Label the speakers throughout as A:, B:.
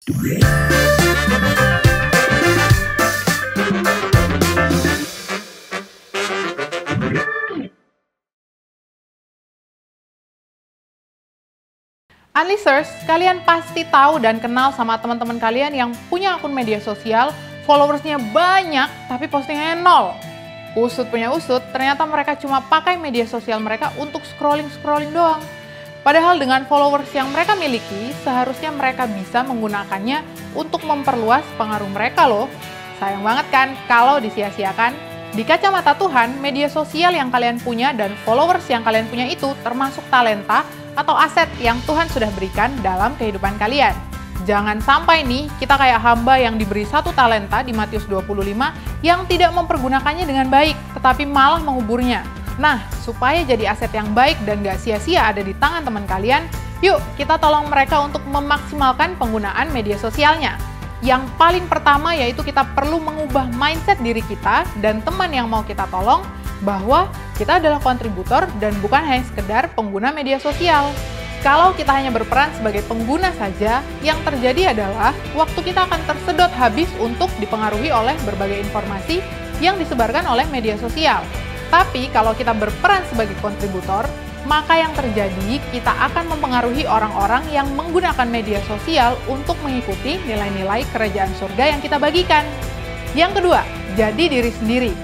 A: Unlisteners, kalian pasti tahu dan kenal sama teman-teman kalian yang punya akun media sosial, followersnya banyak, tapi postingannya nol. Usut punya usut, ternyata mereka cuma pakai media sosial mereka untuk scrolling-scrolling doang. Padahal dengan followers yang mereka miliki, seharusnya mereka bisa menggunakannya untuk memperluas pengaruh mereka loh. Sayang banget kan kalau disia-siakan? Di kacamata Tuhan, media sosial yang kalian punya dan followers yang kalian punya itu termasuk talenta atau aset yang Tuhan sudah berikan dalam kehidupan kalian. Jangan sampai nih kita kayak hamba yang diberi satu talenta di Matius 25 yang tidak mempergunakannya dengan baik, tetapi malah menguburnya. Nah, supaya jadi aset yang baik dan gak sia-sia ada di tangan teman kalian, yuk kita tolong mereka untuk memaksimalkan penggunaan media sosialnya. Yang paling pertama yaitu kita perlu mengubah mindset diri kita dan teman yang mau kita tolong bahwa kita adalah kontributor dan bukan hanya sekedar pengguna media sosial. Kalau kita hanya berperan sebagai pengguna saja, yang terjadi adalah waktu kita akan tersedot habis untuk dipengaruhi oleh berbagai informasi yang disebarkan oleh media sosial. Tapi kalau kita berperan sebagai kontributor, maka yang terjadi kita akan mempengaruhi orang-orang yang menggunakan media sosial untuk mengikuti nilai-nilai kerajaan surga yang kita bagikan. Yang kedua, jadi diri sendiri.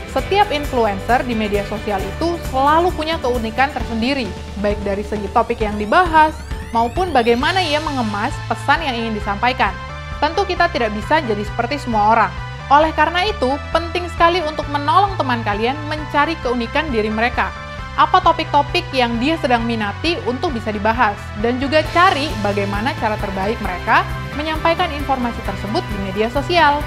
A: Setiap influencer di media sosial itu selalu punya keunikan tersendiri, baik dari segi topik yang dibahas, maupun bagaimana ia mengemas pesan yang ingin disampaikan. Tentu kita tidak bisa jadi seperti semua orang. Oleh karena itu, penting sekali untuk menolong teman kalian mencari keunikan diri mereka. Apa topik-topik yang dia sedang minati untuk bisa dibahas, dan juga cari bagaimana cara terbaik mereka menyampaikan informasi tersebut di media sosial.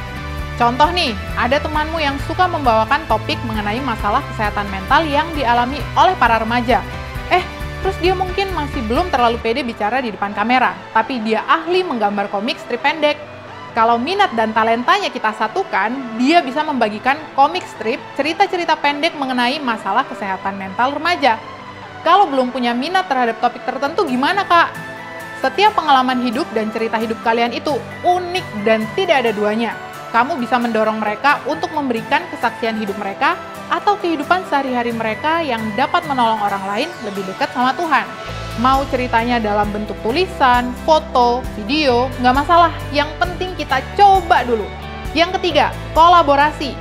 A: Contoh nih, ada temanmu yang suka membawakan topik mengenai masalah kesehatan mental yang dialami oleh para remaja. Terus dia mungkin masih belum terlalu pede bicara di depan kamera, tapi dia ahli menggambar komik strip pendek. Kalau minat dan talentanya kita satukan, dia bisa membagikan komik strip, cerita-cerita pendek mengenai masalah kesehatan mental remaja. Kalau belum punya minat terhadap topik tertentu, gimana Kak? Setiap pengalaman hidup dan cerita hidup kalian itu unik dan tidak ada duanya. Kamu bisa mendorong mereka untuk memberikan kesaksian hidup mereka atau kehidupan sehari-hari mereka yang dapat menolong orang lain lebih dekat sama Tuhan. Mau ceritanya dalam bentuk tulisan, foto, video, nggak masalah. Yang penting kita coba dulu. Yang ketiga, kolaborasi.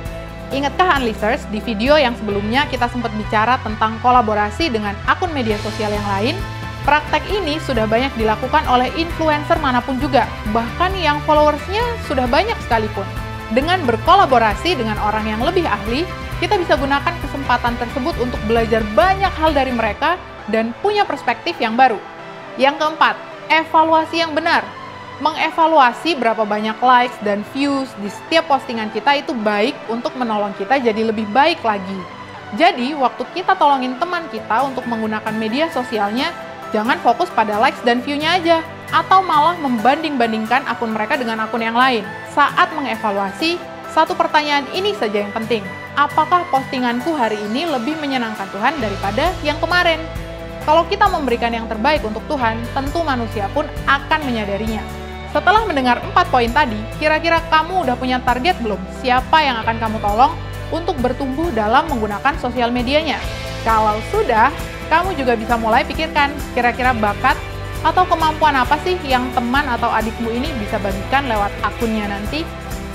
A: Ingatkah Unlisteners, di video yang sebelumnya kita sempat bicara tentang kolaborasi dengan akun media sosial yang lain? Praktek ini sudah banyak dilakukan oleh influencer manapun juga, bahkan yang followersnya sudah banyak sekalipun. Dengan berkolaborasi dengan orang yang lebih ahli, kita bisa gunakan kesempatan tersebut untuk belajar banyak hal dari mereka dan punya perspektif yang baru. Yang keempat, evaluasi yang benar. Mengevaluasi berapa banyak likes dan views di setiap postingan kita itu baik untuk menolong kita jadi lebih baik lagi. Jadi, waktu kita tolongin teman kita untuk menggunakan media sosialnya, jangan fokus pada likes dan view-nya aja, atau malah membanding-bandingkan akun mereka dengan akun yang lain. Saat mengevaluasi, satu pertanyaan ini saja yang penting. Apakah postinganku hari ini lebih menyenangkan Tuhan daripada yang kemarin? Kalau kita memberikan yang terbaik untuk Tuhan, tentu manusia pun akan menyadarinya. Setelah mendengar 4 poin tadi, kira-kira kamu udah punya target belum? Siapa yang akan kamu tolong untuk bertumbuh dalam menggunakan sosial medianya? Kalau sudah, kamu juga bisa mulai pikirkan kira-kira bakat atau kemampuan apa sih yang teman atau adikmu ini bisa bagikan lewat akunnya nanti.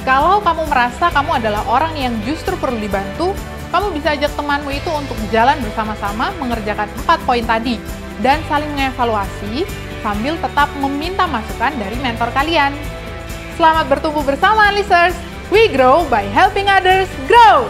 A: Kalau kamu merasa kamu adalah orang yang justru perlu dibantu, kamu bisa ajak temanmu itu untuk jalan bersama-sama mengerjakan 4 poin tadi dan saling mengevaluasi sambil tetap meminta masukan dari mentor kalian. Selamat bertumbuh bersama, listeners! We grow by helping others grow!